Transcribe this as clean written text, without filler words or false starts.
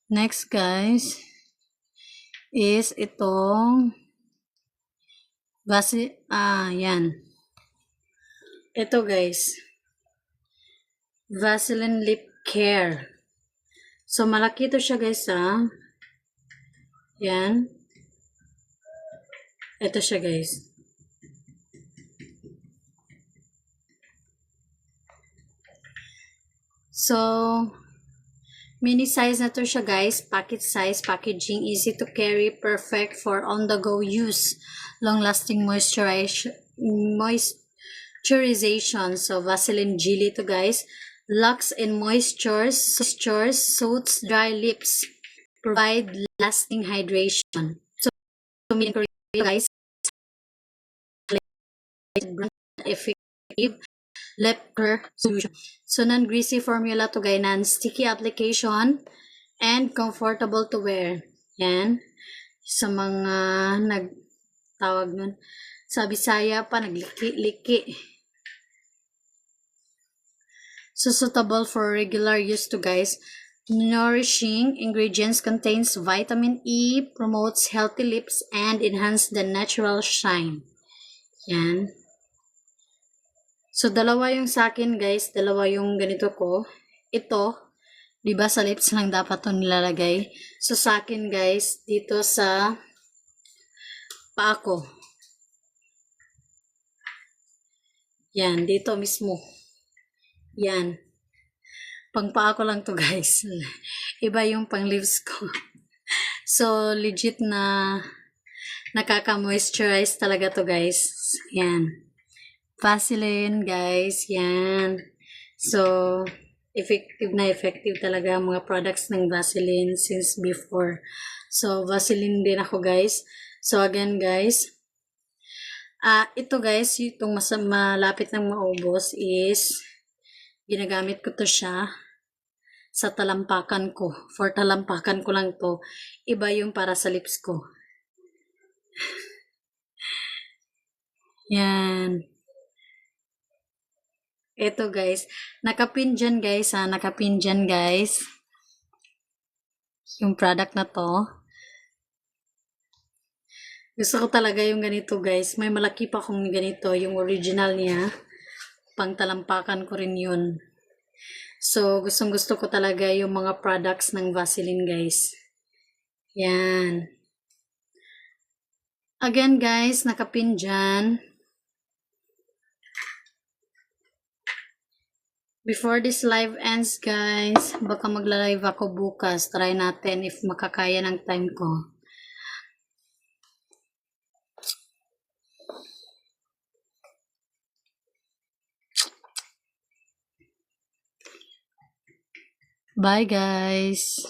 Next guys, is itong yan. Ito guys, Vaseline Lip Care. So, malaki to siya guys Yan. Ito siya guys. So, mini size na to siya guys. Packet size, packaging, easy to carry, perfect for on-the-go use. Long-lasting moisturization. So, Vaseline Jelly to guys. Lux and moistures, soothes dry lips. Provide lasting hydration. So, guys, effective lip care solution. So, non-greasy formula to guys, non-sticky application, and comfortable to wear. Yan. Sa mga nagtawag nun. Sa Bisaya pa, nagliki-liki. So, suitable for regular use to guys. Nourishing ingredients, contains vitamin E, promotes healthy lips, and enhance the natural shine. Yan. So, dalawa yung sa akin guys. Dalawa yung ganito ko. Ito, diba sa lips lang dapat ito nilalagay. So, sa akin guys, dito sa paa ko. Yan, dito mismo. Yan. Pang paa ko lang to guys. Iba yung pang lips ko. So, legit na nakaka-moisturize talaga to guys. Yan. Vaseline guys. Yan. So, effective talaga mga products ng Vaseline since before. So, Vaseline din ako guys. So, again guys, ito guys, itong malapit ng maubos is ginagamit ko to siya sa talampakan ko. For talampakan ko lang to. Iba yung para sa lips ko. Yan. Ito guys. Nakapin dyan guys Nakapin dyan guys. Yung product na to. Gusto ko talaga yung ganito guys. May malaki pa akong ganito. Yung original niya. Pang talampakan ko rin yun. So, gustong-gusto ko talaga yung mga products ng Vaseline, guys. Yan. Again, guys, nakapin dyan. Before this live ends, guys, baka magla-live ako bukas. Try natin if makakaya ng time ko. Bye, guys.